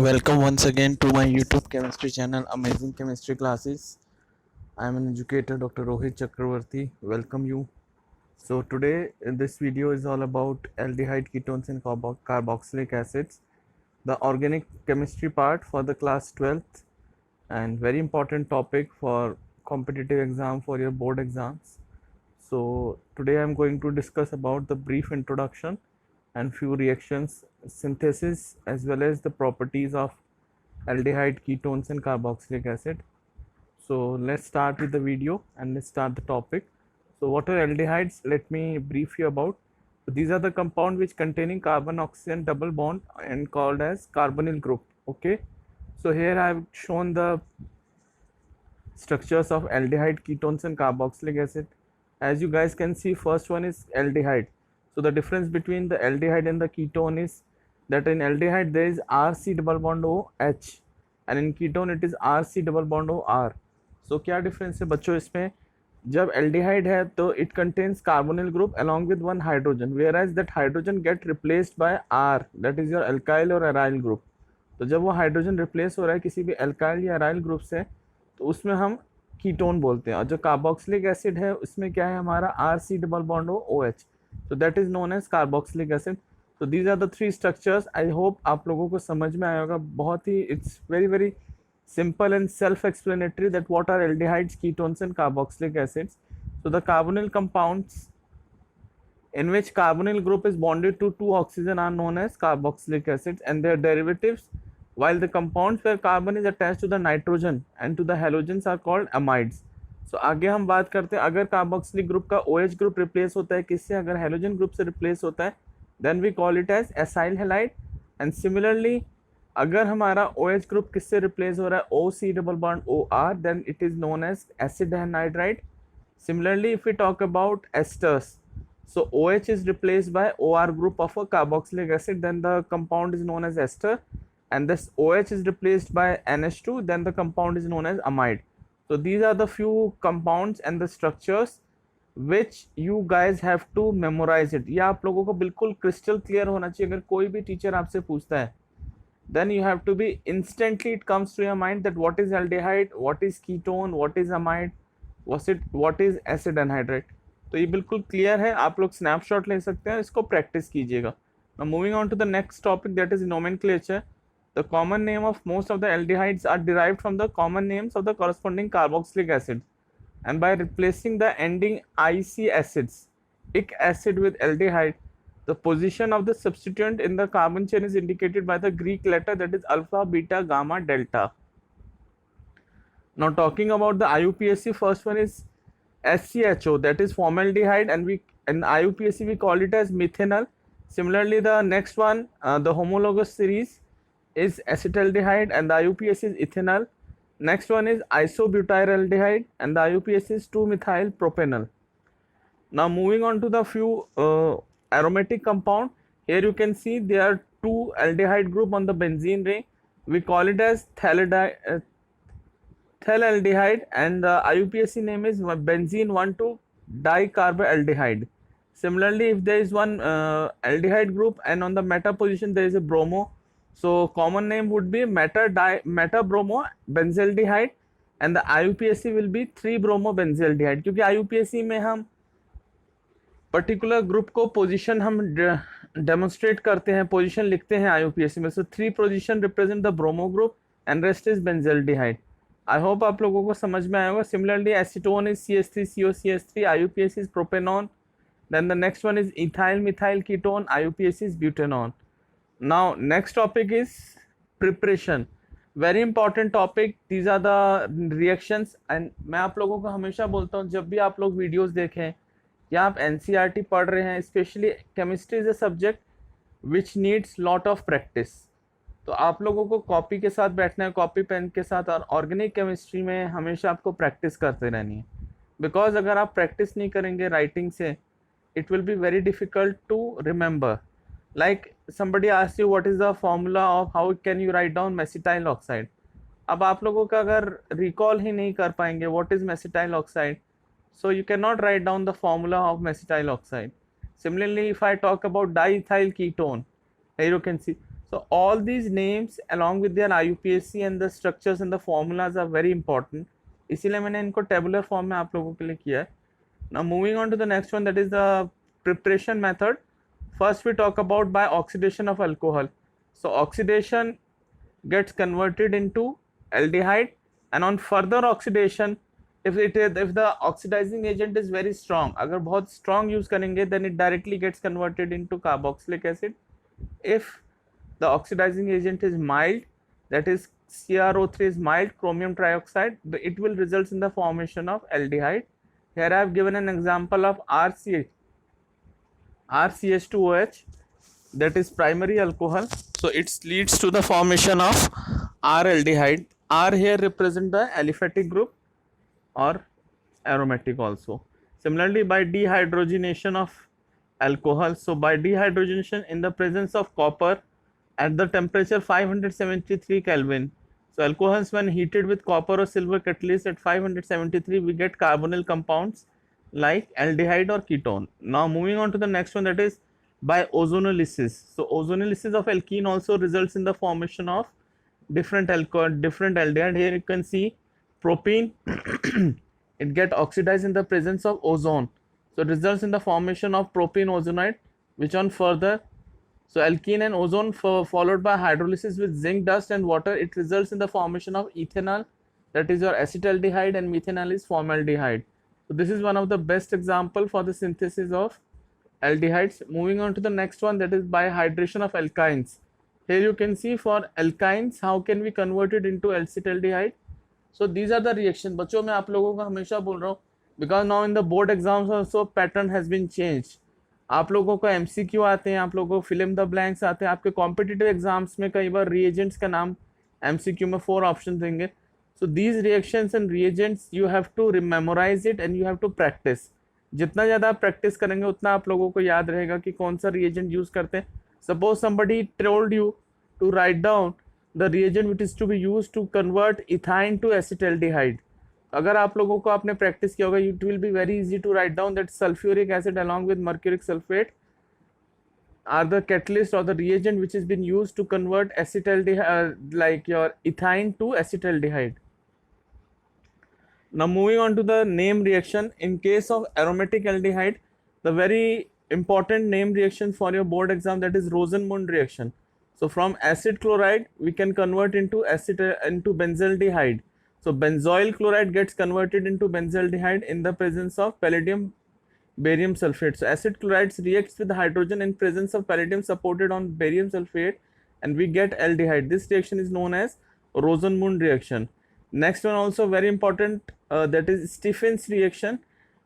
Welcome once again to my YouTube chemistry channel, Amazing Chemistry Classes. I am an educator, Dr. Rohit Chakravarti. Welcome you. So today this video is all about aldehyde ketones and carboxylic acids, the organic chemistry part for the class 12th, and very important topic for competitive exam, for your board exams. So today I am going to discuss about the brief introduction and few reactions, synthesis, as well as the properties of aldehyde ketones and carboxylic acid. So let's start with the video and let's start the topic. So what are aldehydes? Let me brief you about. So these are the compound which containing carbon oxygen double bond and called as carbonyl group. Okay, so here I have shown the structures of aldehyde ketones and carboxylic acid. As you guys can see, first one is aldehyde. So the difference between the aldehyde and the ketone is that in aldehyde there is RC double bond OH and in ketone it is RC double bond OR. So क्या difference है बच्चों इसमें? जब aldehyde है तो it contains carbonyl group along with one hydrogen, whereas that hydrogen get replaced by R, that is your alkyl or aryl group. तो जब वो हाइड्रोजन रिप्लेस हो रहा है किसी भी अल्काइल या अराइल ग्रुप से तो उसमें हम कीटोन बोलते हैं, और जो कार्बोक्सिलिक एसिड है उसमें क्या है हमारा R C double bond O H, तो that is known as carboxylic acid. तो these are the three structures. I hope आप लोगों को समझ में आया होगा. बहुत ही it's very very simple and self-explanatory that what are aldehydes, ketones and carboxylic acids. So the carbonyl compounds in which carbonyl group is bonded to two oxygen are known as carboxylic acids and their derivatives, while the compounds where carbon is attached to the nitrogen and to the halogens are called amides. So आगे हम बात करते हैं अगर carboxylic group का OH group replace होता है किससे, अगर हेलोजन ग्रुप से रिप्लेस होता है then we call it as acyl halide. and similarly अगर हमारा OH ग्रुप किससे रिप्लेस हो रहा है OC double bond OR then it is known as acid anhydride. Similarly if we talk about esters, so OH is replaced by OR group of a carboxylic acid, then the compound is known as ester, and this OH is replaced by NH2, then the compound is known as amide. So these are the few compounds and the structures which you guys have to memorize it. ये आप लोगों को बिल्कुल crystal clear होना चाहिए. अगर कोई भी टीचर आपसे पूछता है then you have to be instantly it comes to your mind that what is aldehyde, what is ketone, what is amide, what is acid anhydride. तो ये बिल्कुल क्लियर है, आप लोग स्नैपशॉट ले सकते हैं, इसको प्रैक्टिस कीजिएगा. Now moving on to the next topic, that is nomenclature. The common name of most of the aldehydes are derived from the common names of the corresponding carboxylic acids, and by replacing the ending ic acids, ic acid with aldehyde, the position of the substituent in the carbon chain is indicated by the Greek letter that is alpha, beta, gamma, delta. Now talking about the IUPAC, first one is SCHO, that is formaldehyde, and in IUPAC we call it as methanol. Similarly the next one, the homologous series is acetaldehyde and the IUPAC is ethanol. Next one is isobutyraldehyde and the IUPAC is 2-methyl propanol. Now moving on to the few aromatic compound. Here you can see there are two aldehyde group on the benzene ring. We call it as phthalaldehyde and the IUPAC name is benzene 1,2-dicarboaldehyde. Similarly if there is one aldehyde group and on the meta position there is a bromo, so common name would be meta bromo benzaldehyde and the IUPAC will be 3-bromo benzaldehyde. क्योंकि IUPAC में हम particular group को position हम demonstrate करते हैं, position लिखते हैं IUPAC में. So 3 position represent the bromo group and rest is benzaldehyde. I hope आप लोगों को समझ में आएगा. Similarly acetone is CH3COCH3, IUPAC is propanone. Then the next one is ethyl methyl ketone, IUPAC is butanone. Now next topic is preparation, very important topic. These are the reactions. And मैं आप लोगों को हमेशा बोलता हूँ जब भी आप लोग वीडियोज़ देखें या आप NCERT पढ़ रहे हैं, specially chemistry is a subject which needs lot of practice. तो आप लोगों को कॉपी के साथ बैठना है, कॉपी पेन के साथ, और ऑर्गेनिक केमिस्ट्री में हमेशा आपको प्रैक्टिस करते रहनी है. बिकॉज अगर आप प्रैक्टिस नहीं करेंगे राइटिंग से it will be very difficult to remember. Like somebody asked you what is the formula of how can you write down mesityl oxide. अब आप लोगों का अगर रिकॉल ही नहीं कर पाएंगे what is mesityl oxide, so you cannot write down the formula of acetyl oxide. Similarly if I talk about diethyl ketone, here you can see, So all these names along with their IUPAC and the structures and the formulas are very important. इसीलिए मैंने इनको tabular form में आप लोगों के लिए किया है. Now moving on to the next one, that is the preparation method. First we talk about by oxidation of alcohol. So oxidation gets converted into aldehyde, and on further oxidation, if the oxidizing agent is very strong, अगर बहुत strong use करेंगे, then it directly gets converted into carboxylic acid. If the oxidizing agent is mild, that is CrO3 is mild, chromium trioxide, it will result in the formation of aldehyde. Here I have given an example of RCH2OH, that is primary alcohol. So it leads to the formation of R aldehyde. R here represent the aliphatic group or aromatic also. Similarly, by dehydrogenation of alcohol, so by dehydrogenation in the presence of copper at the temperature 573 Kelvin, so alcohols when heated with copper or silver catalyst at 573, we get carbonyl compounds like aldehyde or ketone. Now moving on to the next one, that is by ozonolysis. So ozonolysis of alkene also results in the formation of different aldehyde. Here you can see propene it get oxidized in the presence of ozone, so it results in the formation of propene ozonide, which on further, so alkene and ozone followed by hydrolysis with zinc dust and water, it results in the formation of ethanol, that is your acetaldehyde, and methanol is formaldehyde. So this is one of the best example for the synthesis of aldehydes. Moving on to the next one, that is by hydration of alkynes. Here you can see for alkynes how can we convert it into acetaldehyde. So these are the reaction. बच्चों मैं आप लोगों को हमेशा बोल रहा हूँ, because now in the board exams also pattern has been changed. आप लोगों को MCQ आते हैं, आप लोगों को fill in the blanks आते हैं, आपके competitive exams में कई बार reagents का नाम MCQ में 4 options देंगे. So these reactions and reagents you have to memorize it and you have to practice. जितना ज़्यादा आप प्रैक्टिस करेंगे उतना आप लोगों को याद रहेगा कि कौन सा reagent यूज़ करते हैं. Suppose somebody told you to write down the reagent which is to be used to convert ethyne to acetaldehyde. अगर आप लोगों को आपने प्रैक्टिस किया होगा, it will be very easy to write down that sulfuric acid along with mercuric sulfate are the catalyst or the reagent which has been used to convert acetaldehyde, like your ethyne to acetaldehyde. Now moving on to the name reaction. In case of aromatic aldehyde, the very important name reaction for your board exam, that is Rosenmund reaction. So from acid chloride we can convert into benzaldehyde. So benzoyl chloride gets converted into benzaldehyde in the presence of palladium barium sulfate. So acid chlorides reacts with hydrogen in presence of palladium supported on barium sulfate and we get aldehyde. This reaction is known as Rosenmund reaction. Next one also very important, that is Stephen's reaction.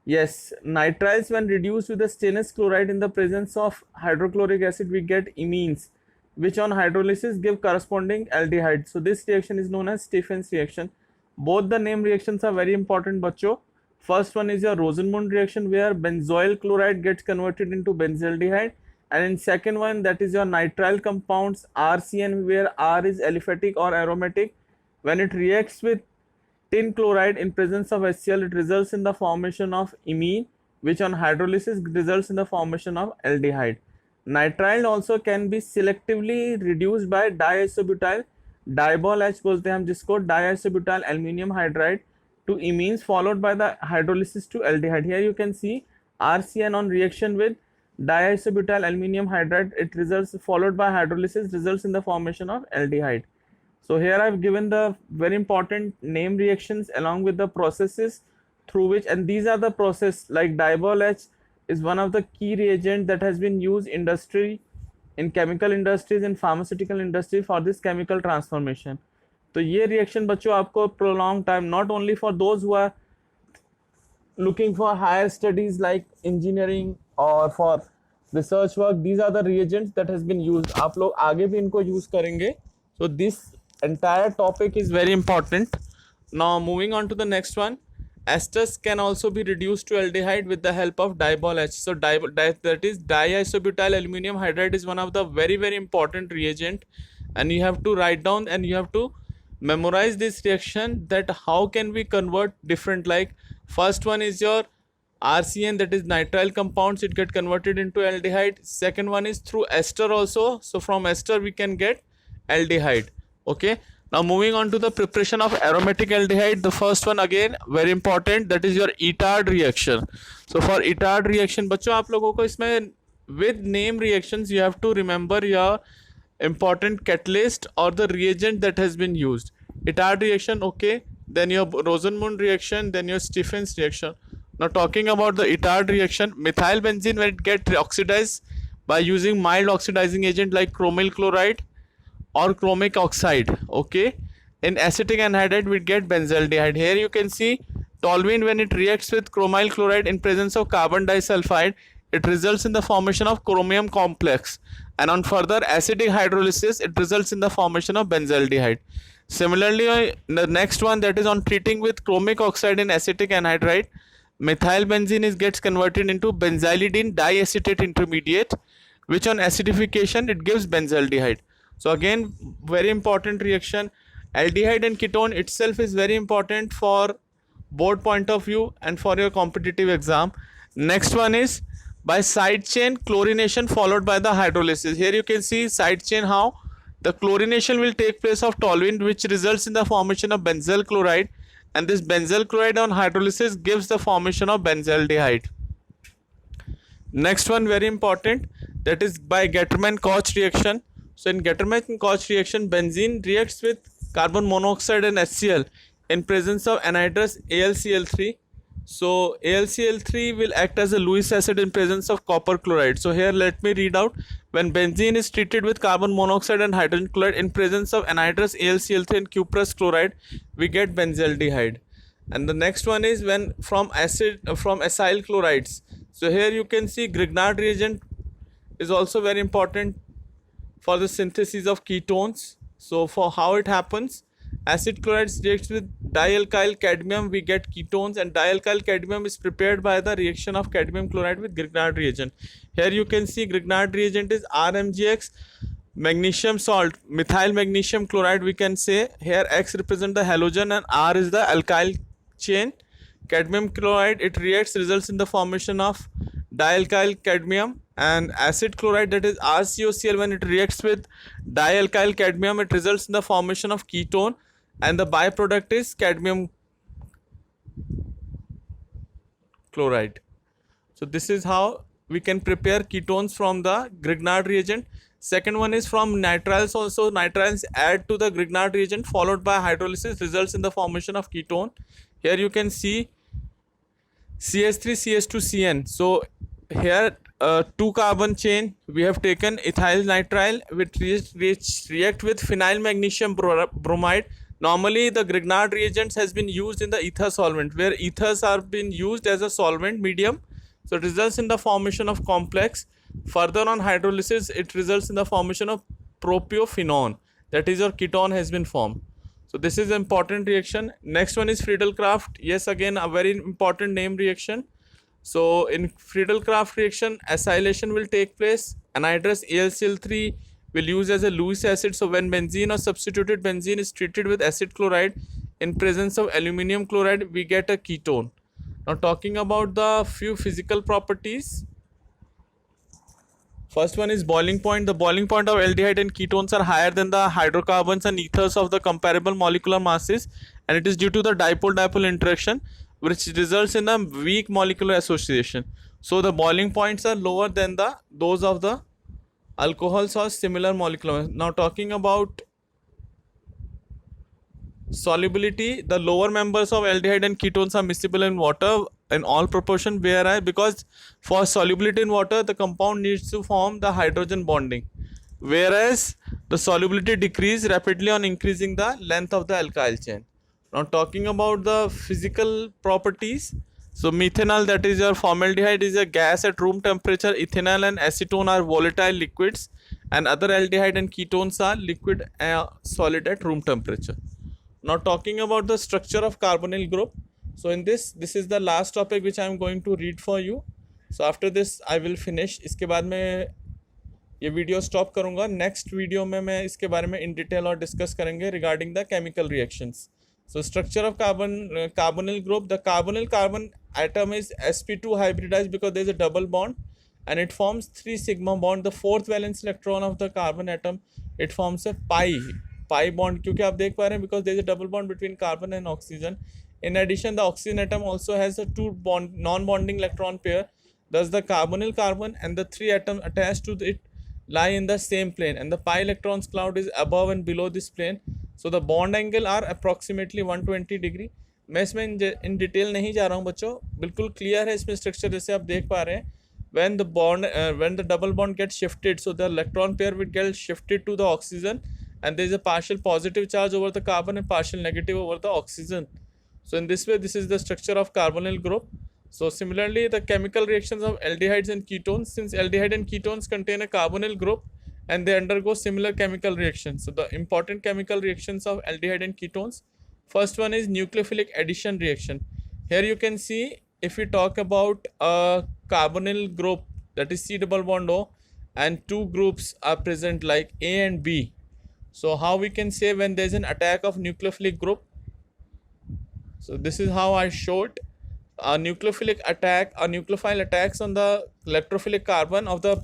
Yes, nitriles when reduced with the stannous chloride in the presence of hydrochloric acid we get imines, which on hydrolysis give corresponding aldehyde. So this reaction is known as Stephen's reaction. Both the name reactions are very important बच्चों. First one is your Rosenmund reaction where benzoyl chloride gets converted into benzaldehyde, and in second one, that is your nitrile compounds RCN where R is aliphatic or aromatic. When it reacts with tin chloride in presence of HCl, it results in the formation of imine, which on hydrolysis results in the formation of aldehyde. Nitrile also can be selectively reduced by diisobutyl DIBAL H बोलते हैं हम जिसको, diisobutyl aluminium hydride to imines followed by the hydrolysis to aldehyde. Here you can see RCN on reaction with diisobutyl aluminium hydride, it results followed by hydrolysis results in the formation of aldehyde. So here I have given the very important name reactions along with the processes through which, and these are the process like diibol H is one of the key reagent that has been used in chemical industries and pharmaceutical industry for this chemical transformation. तो ये reaction बच्चों आपको prolonged time, not only for those who are looking for higher studies like engineering or for research work, these are the reagents that has been used. आप लोग आगे भी इनको use करेंगे. So this entire topic is very important. Now moving on to the next one, esters can also be reduced to aldehyde with the help of diibol H. So that is diisobutyl aluminium hydride is one of the very important reagent, and you have to write down and you have to memorize this reaction, that how can we convert different, like first one is your RCN, that is nitrile compounds, it get converted into aldehyde. Second one is through ester also. So from ester we can get aldehyde. Okay. Now moving on to the preparation of aromatic aldehyde. The first one again very important, that is your Itard reaction. So for Itard reaction बच्चों आप लोगों को इसमें with name reactions you have to remember your important catalyst or the reagent that has been used. Itard reaction, okay. Then your Rosenmund reaction, then your Stephens reaction. Now talking about the Itard reaction, methyl benzene, when it gets oxidized by using mild oxidizing agent like chromyl chloride or chromic oxide, okay. In acetic anhydride we get benzaldehyde. Here you can see toluene, when it reacts with chromyl chloride in presence of carbon disulfide, it results in the formation of chromium complex, and on further acidic hydrolysis it results in the formation of benzaldehyde. Similarly, the next one, that is on treating with chromic oxide in acetic anhydride, methyl benzene gets converted into benzylidene diacetate intermediate, which on acidification it gives benzaldehyde. So again very important reaction. Aldehyde and ketone itself is very important for board point of view and for your competitive exam. Next one is by side chain chlorination followed by the hydrolysis. Here you can see side chain, how the chlorination will take place of toluene, which results in the formation of benzyl chloride, and this benzyl chloride on hydrolysis gives the formation of benzaldehyde. Next one very important, that is by Gattermann-Koch reaction. So in Gattermann-Koch reaction, benzene reacts with carbon monoxide and HCl in presence of anhydrous AlCl3. So AlCl3 will act as a Lewis acid in presence of copper chloride. So here let me read out. When benzene is treated with carbon monoxide and hydrogen chloride in presence of anhydrous AlCl3 and cuprous chloride, we get benzaldehyde. And the next one is when from acyl chlorides. So here you can see Grignard reagent is also very important for the synthesis of ketones. So for how it happens, acid chlorides reacts with dialkyl cadmium, we get ketones, and dialkyl cadmium is prepared by the reaction of cadmium chloride with Grignard reagent. Here you can see Grignard reagent is RMgX, magnesium salt, methyl magnesium chloride we can say. Here X represent the halogen and R is the alkyl chain. Cadmium chloride, it reacts, results in the formation of dialkyl cadmium, and acid chloride, that is RCOCl, when it reacts with dialkyl cadmium it results in the formation of ketone, and the byproduct is cadmium chloride. So this is how we can prepare ketones from the Grignard reagent. Second one is from nitriles also. Nitriles add to the Grignard reagent followed by hydrolysis results in the formation of ketone. Here you can see CH3CH2CN. So here 2 carbon chain we have taken ethyl nitrile which react with phenyl magnesium bromide. Normally the Grignard reagents has been used in the ether solvent, where ethers are being used as a solvent medium. So it results in the formation of complex. Further on hydrolysis it results in the formation of propiophenone, that is your ketone has been formed. So this is an important reaction. Next one is Friedel-Crafts. Yes, again a very important name reaction. So in Friedel-Crafts reaction, acylation will take place. Anhydrous AlCl3 will use as a Lewis acid. So when benzene or substituted benzene is treated with acid chloride in presence of aluminum chloride, we get a ketone. Now talking about the few physical properties. First one is boiling point. The boiling point of aldehyde and ketones are higher than the hydrocarbons and ethers of the comparable molecular masses, and it is due to the dipole-dipole interaction which results in a weak molecular association. So the boiling points are lower than those of the alcohols or similar molecular. Now talking about solubility, the lower members of aldehyde and ketones are miscible in water in all proportion, whereas because for solubility in water the compound needs to form the hydrogen bonding, whereas the solubility decreases rapidly on increasing the length of the alkyl chain. Now talking about the physical properties, so methanol, that is your formaldehyde, is a gas at room temperature. Ethanol and acetone are volatile liquids, and other aldehyde and ketones are liquid solid at room temperature. Now talking about the structure of carbonyl group. So in this is the last topic which I am going to read for you. So after this I will finish. इसके बाद मैं ये video stop करूँगा. Next video में मैं इसके बारे में इन डिटेल और डिस्कस करेंगे regarding the chemical reactions. So structure of carbonyl group, the carbonyl carbon atom is sp2 hybridized because there is a double bond and it forms 3 sigma bond. The fourth valence electron of the carbon atom, it forms a pi bond, क्योंकि आप देख पा रहे हैं because there is a double bond between carbon and oxygen. In addition, the oxygen atom also has a 2 bond non-bonding electron pair. Thus the carbonyl carbon and the 3 atoms attached to it lie in the same plane, and the pi electrons cloud is above and below this plane. So the bond angle are approximately 120 degree. मैं इसमें in detail नहीं जा रहा हूँ बच्चों, बिल्कुल clear है इसमें स्ट्रक्चर जैसे आप देख पा रहे हैं. when the double bond gets shifted, so the electron pair will get shifted to the oxygen, and there is a partial positive charge over the carbon and partial negative over the oxygen. So in this way, this is the structure of carbonyl group. So similarly, the chemical reactions of aldehydes and ketones, since aldehyde and ketones contain a carbonyl group and they undergo similar chemical reactions. So the important chemical reactions of aldehyde and ketones, first one is nucleophilic addition reaction. Here you can see, if we talk about a carbonyl group, that is C double bond O, and two groups are present like A and B. So how we can say when there is an attack of nucleophilic group? So this is how I showed. A nucleophile attacks on the electrophilic carbon of the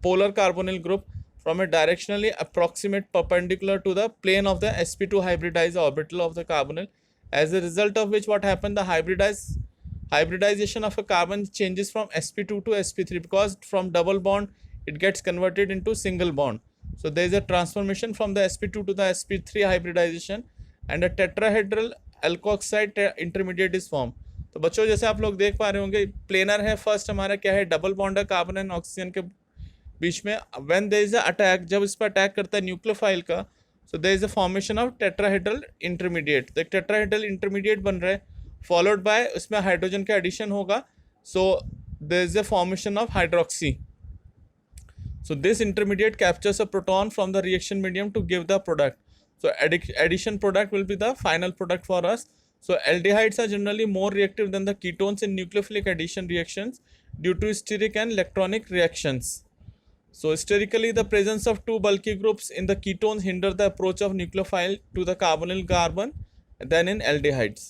polar carbonyl group from a directionally approximate perpendicular to the plane of the sp2 hybridized orbital of the carbonyl. As a result of which, what happened, the hybridization of a carbon changes from sp2 to sp3, because from double bond it gets converted into single bond. So there is a transformation from the sp2 to the sp3 hybridization, and a tetrahedral alkoxide intermediate is formed. तो बच्चों जैसे आप लोग देख पा रहे होंगे, planar है, फर्स्ट हमारा क्या है, डबल बॉन्ड है कार्बन एंड ऑक्सीजन के बीच में. When there is a attack, जब इस पर अटैक करता है न्यूक्लियोफाइल का, so there is a formation of tetrahedral intermediate. तो एक टेट्राहेड्रल इंटरमीडिएट बन रहा है, फॉलोड बाय उसमें हाइड्रोजन का एडिशन होगा. So there is a formation of hydroxy. So this intermediate captures a proton from the reaction medium to give the product. So addition product will be the final product for us. So aldehydes are generally more reactive than the ketones in nucleophilic addition reactions due to steric and electronic reactions. So sterically, the presence of two bulky groups in the ketones hinder the approach of nucleophile to the carbonyl carbon than in aldehydes.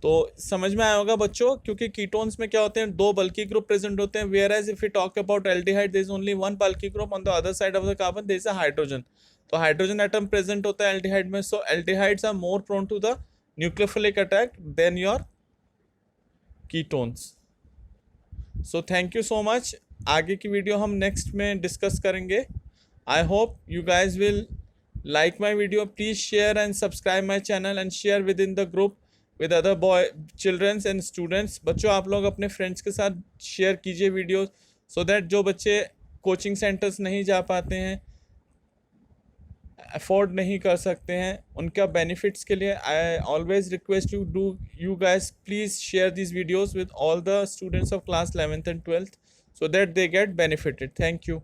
तो समझ में आया होगा बच्चों, क्योंकि ketones में क्या होते हैं, दो बल्की ग्रुप प्रेजेंट होते हैं, whereas if you talk about aldehyde there is only one bulky group, on the other side of the carbon there is a hydrogen. तो हाइड्रोजन एटम प्रेजेंट होता है एल्डिहाइड में. So aldehydes are more prone to the nucleophilic attack than your ketones. So thank you so much. आगे की video हम next में discuss करेंगे. I hope you guys will like my video. Please share and subscribe my channel and share with in the group with other children and students. बच्चों आप लोग अपने friends के साथ शेयर कीजिए वीडियो, सो दैट जो बच्चे कोचिंग सेंटर्स नहीं जा पाते हैं, अफोर्ड नहीं कर सकते हैं, उनका बेनिफिट्स के लिए I always request you guys please share this videos with all the students of class 11th and 12th so that they get benefited. Thank you.